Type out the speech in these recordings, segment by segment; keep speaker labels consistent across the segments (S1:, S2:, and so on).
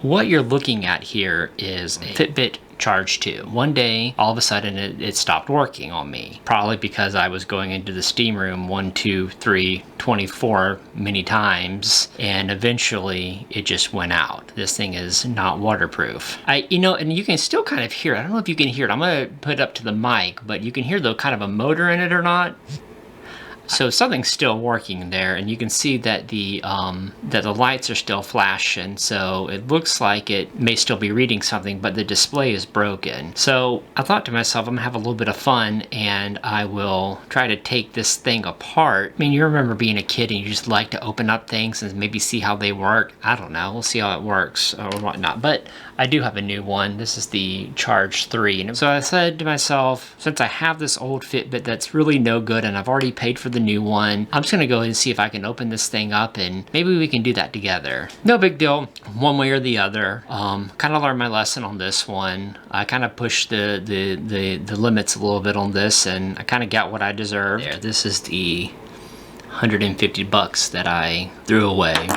S1: What you're looking at here is a Fitbit Charge 2. One day, all of a sudden, it stopped working on me. Probably because I was going into the steam room 1, 2, 3, 24 many times, and eventually it just went out. This thing is not waterproof. And you can still kind of hear it. I don't know if you can hear it. I'm gonna put it up to the mic, but you can hear the kind of a motor in it or not. So something's still working there, and you can see that the lights are still flashing, so it looks like it may still be reading something, but the display is broken. So I thought to myself, I'm gonna have a little bit of fun, and I will try to take this thing apart. I mean, you remember being a kid and you just like to open up things and maybe see how they work. I don't know, we'll see how it works or whatnot. But I do have a new one. This is the Charge 3. And so I said to myself, since I have this old Fitbit that's really no good and I've already paid for the new one, I'm just gonna go ahead and see if I can open this thing up and maybe we can do that together. No big deal, one way or the other. Kind of learned my lesson on this one. I kind of pushed the limits a little bit on this, and I kind of got what I deserved. There, this is the 150 bucks that I threw away.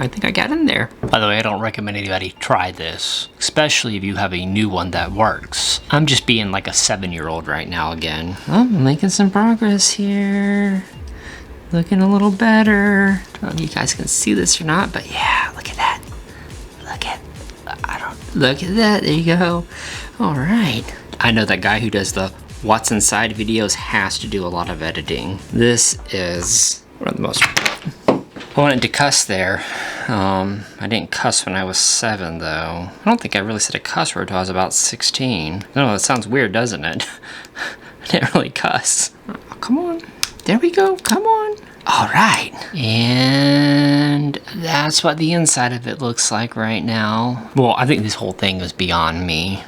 S1: I think I got in there. By the way, I don't recommend anybody try this, especially if you have a new one that works. I'm just being like a 7-year-old right now again. Oh, I'm making some progress here. Looking a little better. I don't know if you guys can see this or not, but yeah, look at that. Look at that, there you go. All right. I know that guy who does the What's Inside videos has to do a lot of editing. This is one of the most... I wanted to cuss there. I didn't cuss when I was 7, though. I don't think I really said a cuss word until I was about 16. I don't know, that sounds weird, doesn't it? I didn't really cuss. Oh, come on. There we go. Come on. All right. And that's what the inside of it looks like right now. Well, I think this whole thing is beyond me.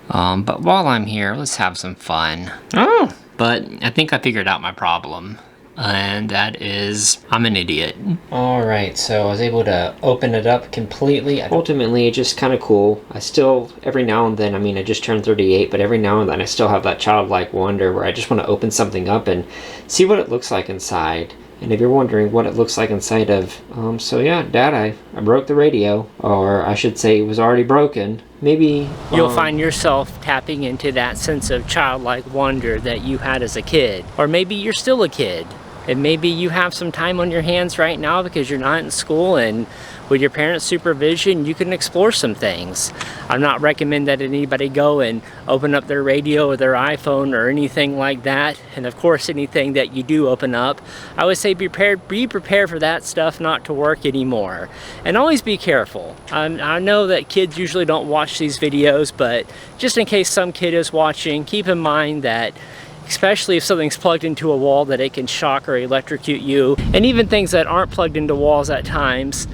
S1: But while I'm here, let's have some fun. Oh! But I think I figured out my problem. And that is, I'm an idiot. Alright, so I was able to open it up completely. Ultimately, it's just kind of cool. I still, every now and then, I mean, I just turned 38, but every now and then I still have that childlike wonder where I just want to open something up and see what it looks like inside. And if you're wondering what it looks like inside of, so yeah, Dad, I broke the radio, or I should say it was already broken. Maybe you'll find yourself tapping into that sense of childlike wonder that you had as a kid. Or maybe you're still a kid. And maybe you have some time on your hands right now because you're not in school, and with your parents' supervision, you can explore some things. I'm not recommending that anybody go and open up their radio or their iPhone or anything like that. And of course, anything that you do open up, I would say be prepared for that stuff not to work anymore. And always be careful. I know that kids usually don't watch these videos, but just in case some kid is watching, keep in mind that especially if something's plugged into a wall, that it can shock or electrocute you. And even things that aren't plugged into walls at times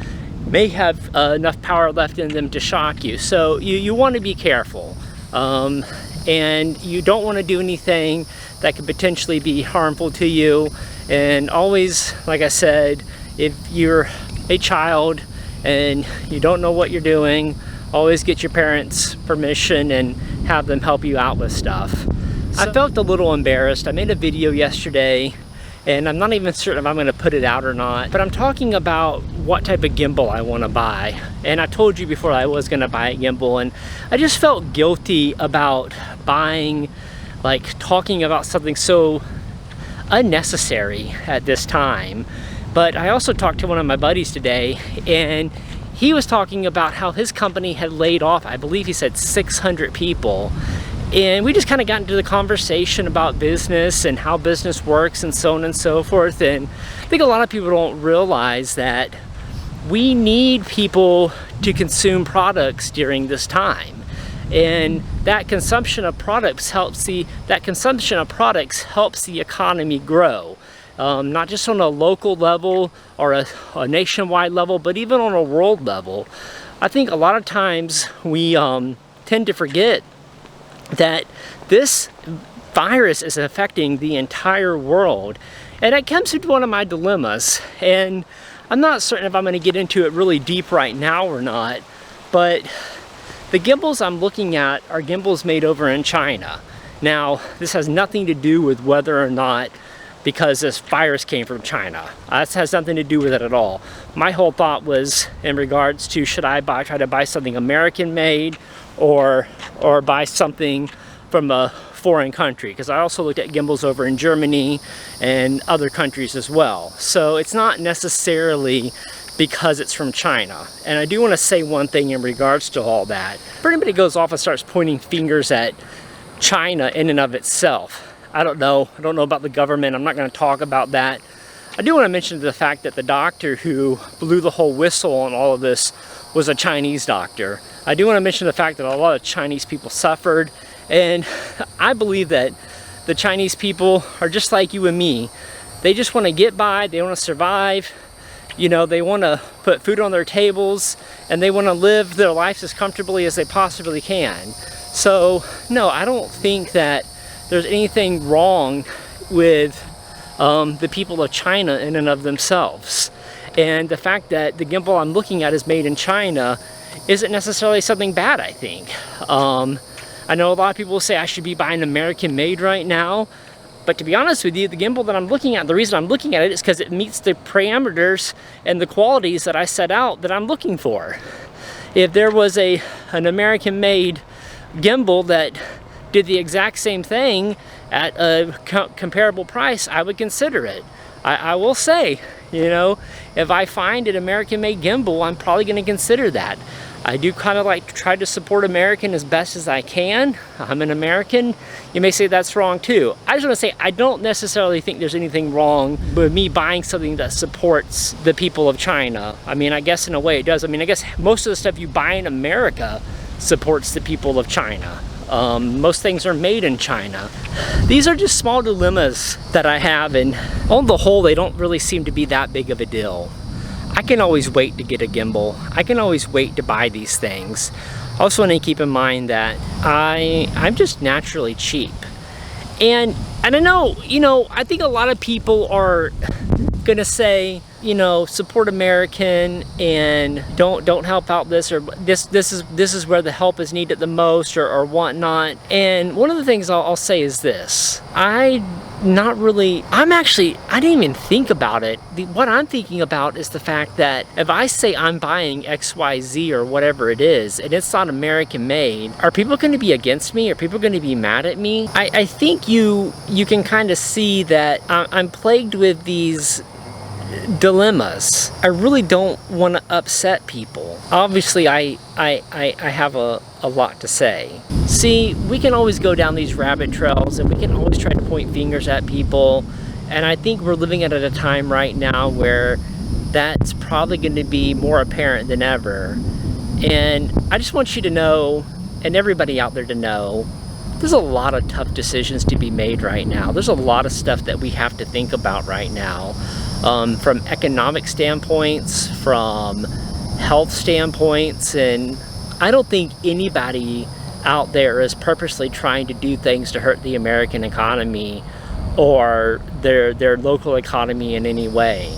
S1: may have enough power left in them to shock you. So you want to be careful. And you don't want to do anything that could potentially be harmful to you. And always, like I said, if you're a child and you don't know what you're doing, always get your parents' permission and have them help you out with stuff. I felt a little embarrassed. I made a video yesterday, and I'm not even certain if I'm going to put it out or not, but I'm talking about what type of gimbal I want to buy. And I told you before I was going to buy a gimbal, and I just felt guilty about buying, like talking about something so unnecessary at this time. But I also talked to one of my buddies today, and he was talking about how his company had laid off, I believe he said 600 people. And we just kind of got into the conversation about business and how business works and so on and so forth. And I think a lot of people don't realize that we need people to consume products during this time. And that consumption of products helps the economy grow. Not just on a local level or a nationwide level, but even on a world level. I think a lot of times we tend to forget that this virus is affecting the entire world. And that comes into one of my dilemmas. And I'm not certain if I'm going to get into it really deep right now or not, but the gimbals I'm looking at are gimbals made over in China. Now, this has nothing to do with whether or not because this virus came from China. That has nothing to do with it at all. My whole thought was in regards to, should I try to buy something American made or buy something from a foreign country, because I also looked at gimbals over in Germany and other countries as well. So it's not necessarily because it's from China. And I do want to say one thing in regards to all that. If anybody goes off and starts pointing fingers at China in and of itself, I don't know about the government. I'm not going to talk about that. I do want to mention the fact that the doctor who blew the whole whistle on all of this was a Chinese doctor. I do want to mention the fact that a lot of Chinese people suffered, and I believe that the Chinese people are just like you and me. They just want to get by, they want to survive, you know, they want to put food on their tables, and they want to live their lives as comfortably as they possibly can. So, no, I don't think that there's anything wrong with the people of China in and of themselves. And the fact that the gimbal I'm looking at is made in China isn't necessarily something bad, I think. I know a lot of people say I should be buying American made right now, but to be honest with you, the gimbal that I'm looking at, the reason I'm looking at it is because it meets the parameters and the qualities that I set out that I'm looking for. If there was an American made gimbal that did the exact same thing at a comparable price, I would consider it. I will say, you know, if I find an American made gimbal, I'm probably going to consider that. I do kind of like to try to support American as best as I can. I'm an American. You may say that's wrong too. I just want to say I don't necessarily think there's anything wrong with me buying something that supports the people of China. I mean, I guess in a way it does. I mean, I guess most of the stuff you buy in America supports the people of China. Most things are made in China. These are just small dilemmas that I have, and on the whole, they don't really seem to be that big of a deal. I can always wait to get a gimbal. I can always wait to buy these things. I also want to keep in mind that I'm just naturally cheap. And I know, you know, I think a lot of people are gonna say, you know, support American and don't help out this, or this is where the help is needed the most, or whatnot. And one of the things I'll say is this: I didn't even think about it. What I'm thinking about is the fact that if I say I'm buying XYZ or whatever it is, and it's not American made, are people going to be against me? Are people going to be mad at me? I think you can kind of see that I'm plagued with these dilemmas. I really don't want to upset people. Obviously, I have a lot to say. See, we can always go down these rabbit trails, and we can always try to point fingers at people, and I think we're living at a time right now where that's probably going to be more apparent than ever. And I just want you to know, and everybody out there to know, there's a lot of tough decisions to be made right now. There's a lot of stuff that we have to think about right now. From economic standpoints, from health standpoints, and I don't think anybody out there is purposely trying to do things to hurt the American economy or their local economy in any way.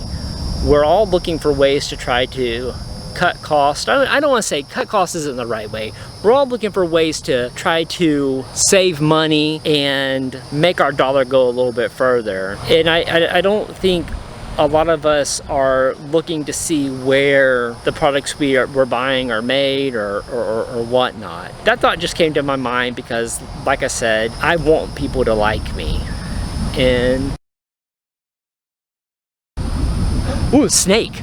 S1: We're all looking for ways to try to cut costs. I don't want to say cut costs isn't the right way. We're all looking for ways to try to save money and make our dollar go a little bit further. And I don't think a lot of us are looking to see where the products we're buying are made or whatnot. That thought just came to my mind because, like I said, I want people to like me. And ooh, snake.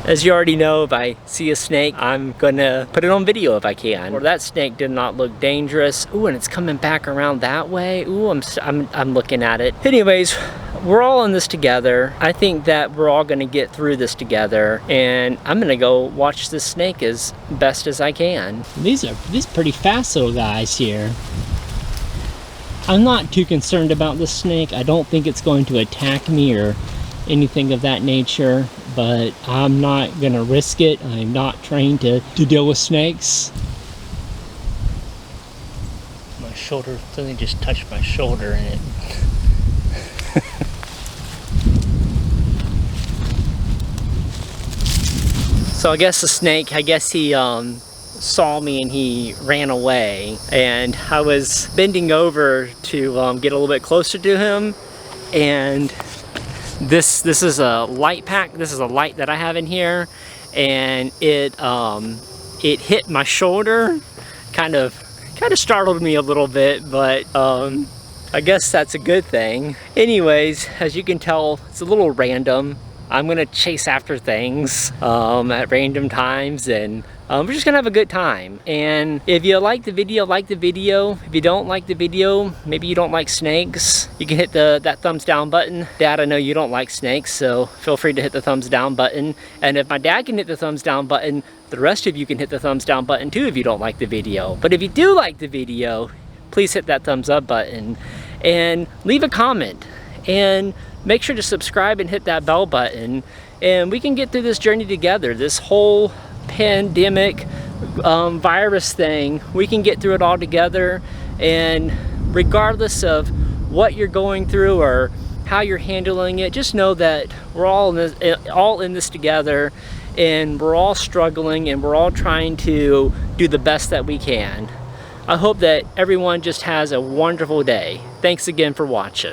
S1: As you already know, if I see a snake, I'm gonna put it on video if I can. Or that snake did not look dangerous. Ooh, and it's coming back around that way. Ooh, I'm looking at it. Anyways, we're all in this together. I think that we're all gonna get through this together, and I'm gonna go watch this snake as best as I can. These pretty fast little guys here. I'm not too concerned about this snake. I don't think it's going to attack me or anything of that nature, but I'm not gonna risk it. I'm not trained to deal with snakes. My shoulder, something just touched my shoulder and it So I guess the snake, I guess he saw me and he ran away, and I was bending over to get a little bit closer to him, and this is a light pack. This is a light that I have in here, and it hit my shoulder, kind of startled me a little bit, but I guess that's a good thing. Anyways, as you can tell, it's a little random. I'm gonna chase after things at random times, and we're just gonna have a good time. And if you like the video, like the video. If you don't like the video, maybe you don't like snakes, you can hit that thumbs down button. Dad, I know you don't like snakes, so feel free to hit the thumbs down button. And if my dad can hit the thumbs down button, the rest of you can hit the thumbs down button too if you don't like the video. But if you do like the video, please hit that thumbs up button and leave a comment. And make sure to subscribe and hit that bell button, and we can get through this journey together. This whole pandemic virus thing, we can get through it all together. And regardless of what you're going through or how you're handling it, just know that we're all in this together, and we're all struggling, and we're all trying to do the best that we can. I hope that everyone just has a wonderful day. Thanks again for watching.